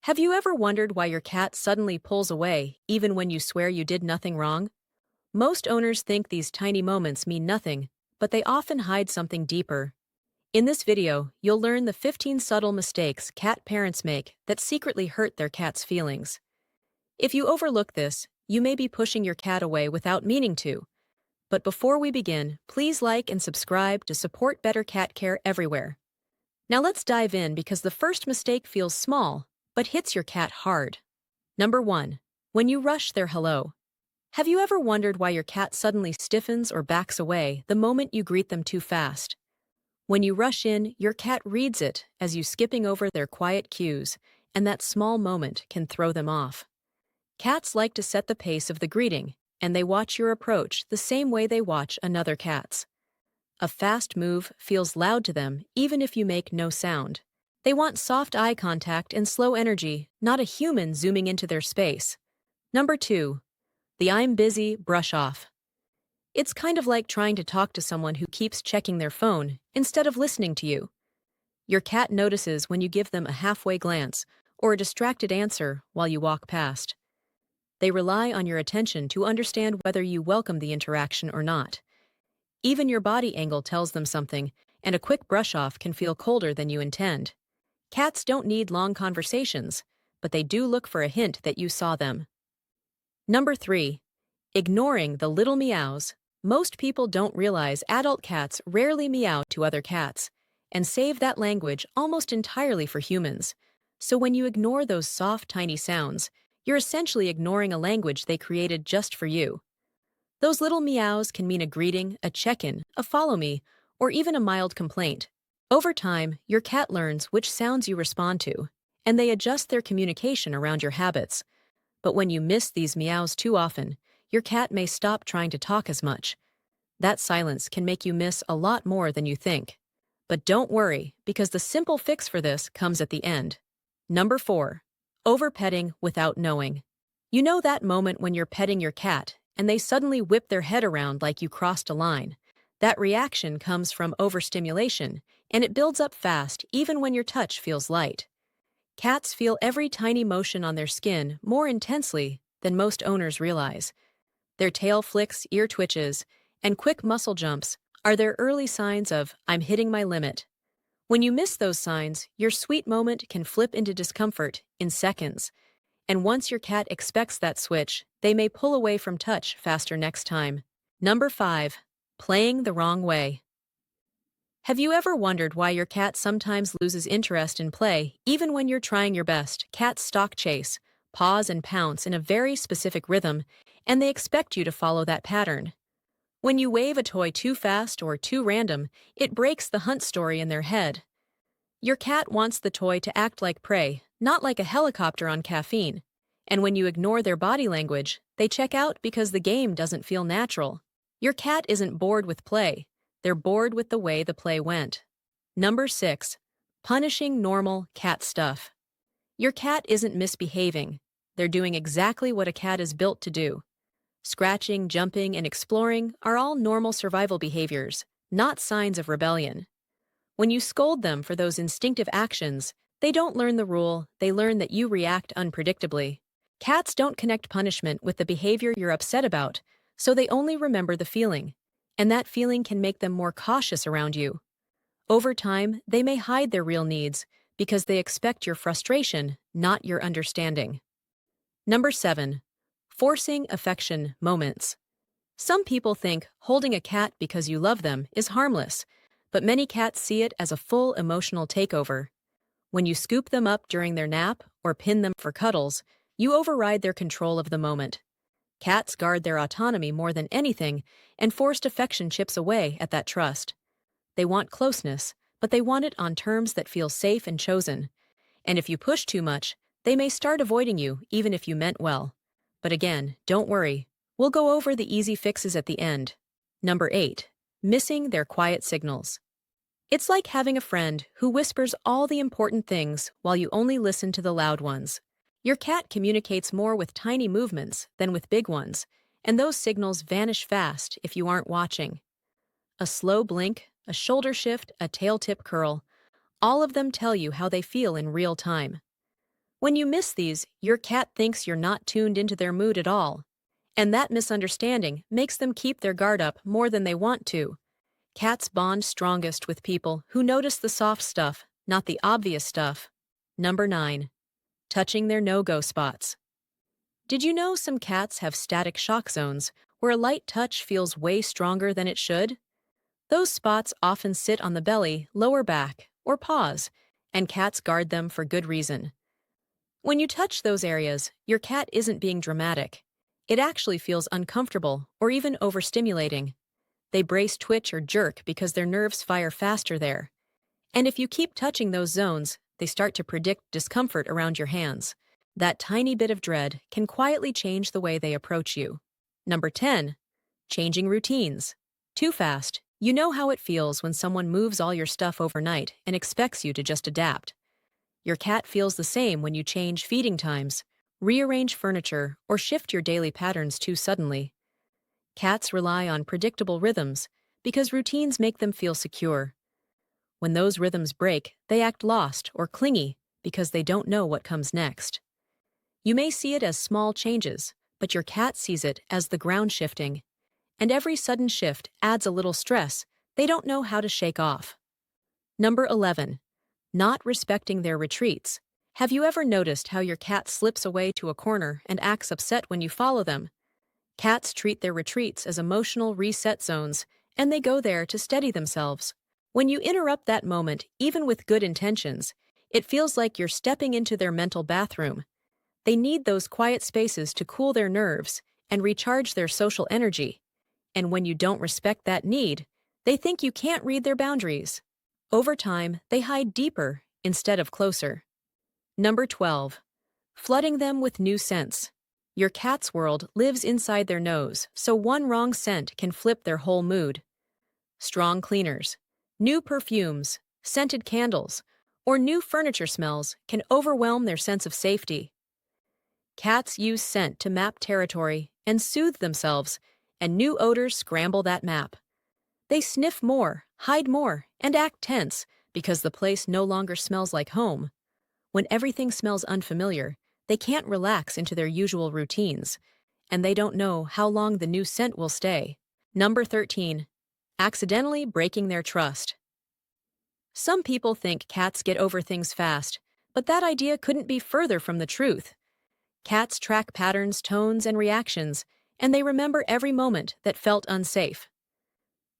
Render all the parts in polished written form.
Have you ever wondered why your cat suddenly pulls away, even when you swear you did nothing wrong? Most owners think these tiny moments mean nothing, but they often hide something deeper. In this video, you'll learn the 15 subtle mistakes cat parents make that secretly hurt their cat's feelings. If you overlook this, you may be pushing your cat away without meaning to. But before we begin, please like and subscribe to support better cat care everywhere. Now let's dive in because the first mistake feels small, but hits your cat hard. Number 1. When you rush their hello. Have you ever wondered why your cat suddenly stiffens or backs away the moment you greet them too fast? When you rush in, your cat reads it as you skipping over their quiet cues, and that small moment can throw them off. Cats like to set the pace of the greeting, and they watch your approach the same way they watch another cat's. A fast move feels loud to them even if you make no sound. They want soft eye contact and slow energy, not a human zooming into their space. Number 2. The "I'm busy" brush off. It's kind of like trying to talk to someone who keeps checking their phone instead of listening to you. Your cat notices when you give them a halfway glance or a distracted answer while you walk past. They rely on your attention to understand whether you welcome the interaction or not. Even your body angle tells them something, and a quick brush off can feel colder than you intend. Cats don't need long conversations, but they do look for a hint that you saw them. Number 3. Ignoring the little meows. Most people don't realize adult cats rarely meow to other cats, and save that language almost entirely for humans. So when you ignore those soft, tiny sounds, you're essentially ignoring a language they created just for you. Those little meows can mean a greeting, a check-in, a follow me, or even a mild complaint. Over time, your cat learns which sounds you respond to, and they adjust their communication around your habits. But when you miss these meows too often, your cat may stop trying to talk as much. That silence can make you miss a lot more than you think. But don't worry, because the simple fix for this comes at the end. Number 4. Overpetting without knowing. You know that moment when you're petting your cat, and they suddenly whip their head around like you crossed a line. That reaction comes from overstimulation, and it builds up fast even when your touch feels light. Cats feel every tiny motion on their skin more intensely than most owners realize. Their tail flicks, ear twitches, and quick muscle jumps are their early signs of "I'm hitting my limit." When you miss those signs, your sweet moment can flip into discomfort in seconds. And once your cat expects that switch, they may pull away from touch faster next time. Number 5. Playing the wrong way. Have you ever wondered why your cat sometimes loses interest in play, even when you're trying your best? Cats stalk chase, pause and pounce in a very specific rhythm, and they expect you to follow that pattern. When you wave a toy too fast or too random, it breaks the hunt story in their head. Your cat wants the toy to act like prey, not like a helicopter on caffeine. And when you ignore their body language, they check out because the game doesn't feel natural. Your cat isn't bored with play. They're bored with the way the play went. Number 6. Punishing normal cat stuff. Your cat isn't misbehaving. They're doing exactly what a cat is built to do. Scratching, jumping, and exploring are all normal survival behaviors, not signs of rebellion. When you scold them for those instinctive actions, they don't learn the rule, they learn that you react unpredictably. Cats don't connect punishment with the behavior you're upset about, so they only remember the feeling, and that feeling can make them more cautious around you. Over time, they may hide their real needs because they expect your frustration, not your understanding. Number 7. Forcing affection moments. Some people think holding a cat because you love them is harmless, but many cats see it as a full emotional takeover. When you scoop them up during their nap or pin them for cuddles, you override their control of the moment. Cats guard their autonomy more than anything, and forced affection chips away at that trust. They want closeness, but they want it on terms that feel safe and chosen. And if you push too much, they may start avoiding you even if you meant well. But again, don't worry. We'll go over the easy fixes at the end. Number 8. Missing their quiet signals. It's like having a friend who whispers all the important things while you only listen to the loud ones. Your cat communicates more with tiny movements than with big ones, and those signals vanish fast if you aren't watching. A slow blink, a shoulder shift, a tail tip curl, all of them tell you how they feel in real time. When you miss these, your cat thinks you're not tuned into their mood at all. And that misunderstanding makes them keep their guard up more than they want to. Cats bond strongest with people who notice the soft stuff, not the obvious stuff. Number 9. Touching their no-go spots. Did you know some cats have static shock zones, where a light touch feels way stronger than it should? Those spots often sit on the belly, lower back, or paws, and cats guard them for good reason. When you touch those areas, your cat isn't being dramatic. It actually feels uncomfortable or even overstimulating. They brace, twitch, or jerk because their nerves fire faster there. And if you keep touching those zones, they start to predict discomfort around your hands. That tiny bit of dread can quietly change the way they approach you. Number 10. Changing routines. Too fast. You know how it feels when someone moves all your stuff overnight and expects you to just adapt. Your cat feels the same when you change feeding times, rearrange furniture, or shift your daily patterns too suddenly. Cats rely on predictable rhythms because routines make them feel secure. When those rhythms break, they act lost or clingy because they don't know what comes next. You may see it as small changes, but your cat sees it as the ground shifting. And every sudden shift adds a little stress they don't know how to shake off. Number 11. Not respecting their retreats. Have you ever noticed how your cat slips away to a corner and acts upset when you follow them? Cats treat their retreats as emotional reset zones, and they go there to steady themselves. When you interrupt that moment, even with good intentions, it feels like you're stepping into their mental bathroom. They need those quiet spaces to cool their nerves and recharge their social energy. And when you don't respect that need, they think you can't read their boundaries. Over time, they hide deeper instead of closer. Number 12. Flooding them with new scents. Your cat's world lives inside their nose, so one wrong scent can flip their whole mood. Strong cleaners, new perfumes, scented candles, or new furniture smells can overwhelm their sense of safety. Cats use scent to map territory and soothe themselves, and new odors scramble that map. They sniff more, hide more, and act tense because the place no longer smells like home. When everything smells unfamiliar, they can't relax into their usual routines, and they don't know how long the new scent will stay. Number 13. Accidentally breaking their trust. Some people think cats get over things fast, but that idea couldn't be further from the truth. Cats track patterns, tones, and reactions, and they remember every moment that felt unsafe.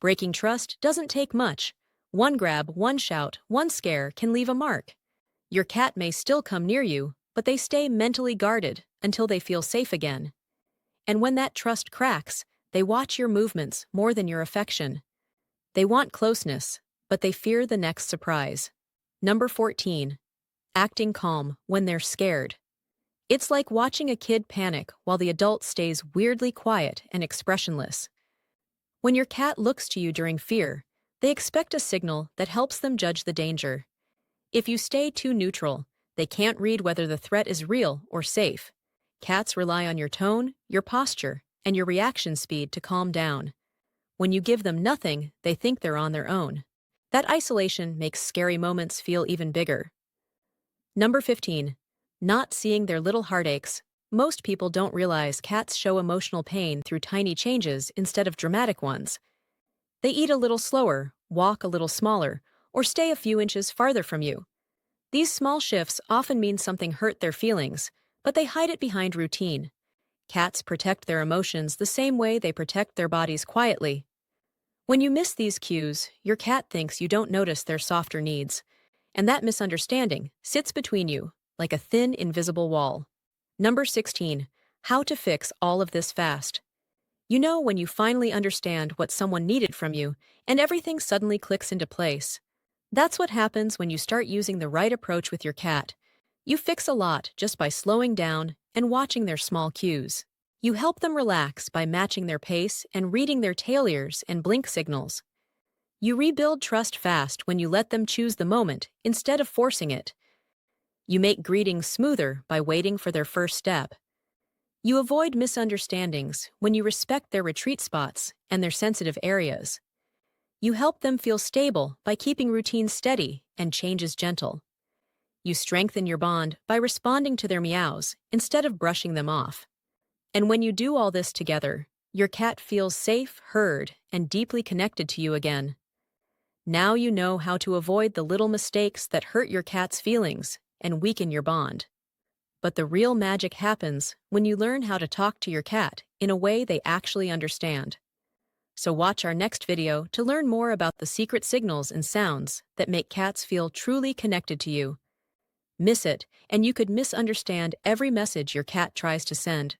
Breaking trust doesn't take much. One grab, one shout, one scare can leave a mark. Your cat may still come near you, but they stay mentally guarded until they feel safe again. And when that trust cracks, they watch your movements more than your affection. They want closeness, but they fear the next surprise. Number 14. Acting calm when they're scared. It's like watching a kid panic while the adult stays weirdly quiet and expressionless. When your cat looks to you during fear, they expect a signal that helps them judge the danger. If you stay too neutral, they can't read whether the threat is real or safe. Cats rely on your tone, your posture, and your reaction speed to calm down. When you give them nothing, they think they're on their own. That isolation makes scary moments feel even bigger. Number 15. Not seeing their little heartaches. Most people don't realize cats show emotional pain through tiny changes instead of dramatic ones. They eat a little slower, walk a little smaller, or stay a few inches farther from you. These small shifts often mean something hurt their feelings, but they hide it behind routine. Cats protect their emotions the same way they protect their bodies quietly. When you miss these cues, your cat thinks you don't notice their softer needs, and that misunderstanding sits between you like a thin, invisible wall. Number 16. How to fix all of this fast. You know when you finally understand what someone needed from you, and everything suddenly clicks into place. That's what happens when you start using the right approach with your cat. You fix a lot just by slowing down and watching their small cues. You help them relax by matching their pace and reading their tail ears and blink signals. You rebuild trust fast when you let them choose the moment instead of forcing it. You make greetings smoother by waiting for their first step. You avoid misunderstandings when you respect their retreat spots and their sensitive areas. You help them feel stable by keeping routines steady and changes gentle. You strengthen your bond by responding to their meows instead of brushing them off. And when you do all this together, your cat feels safe, heard, and deeply connected to you again. Now you know how to avoid the little mistakes that hurt your cat's feelings and weaken your bond. But the real magic happens when you learn how to talk to your cat in a way they actually understand. So watch our next video to learn more about the secret signals and sounds that make cats feel truly connected to you. Miss it, and you could misunderstand every message your cat tries to send.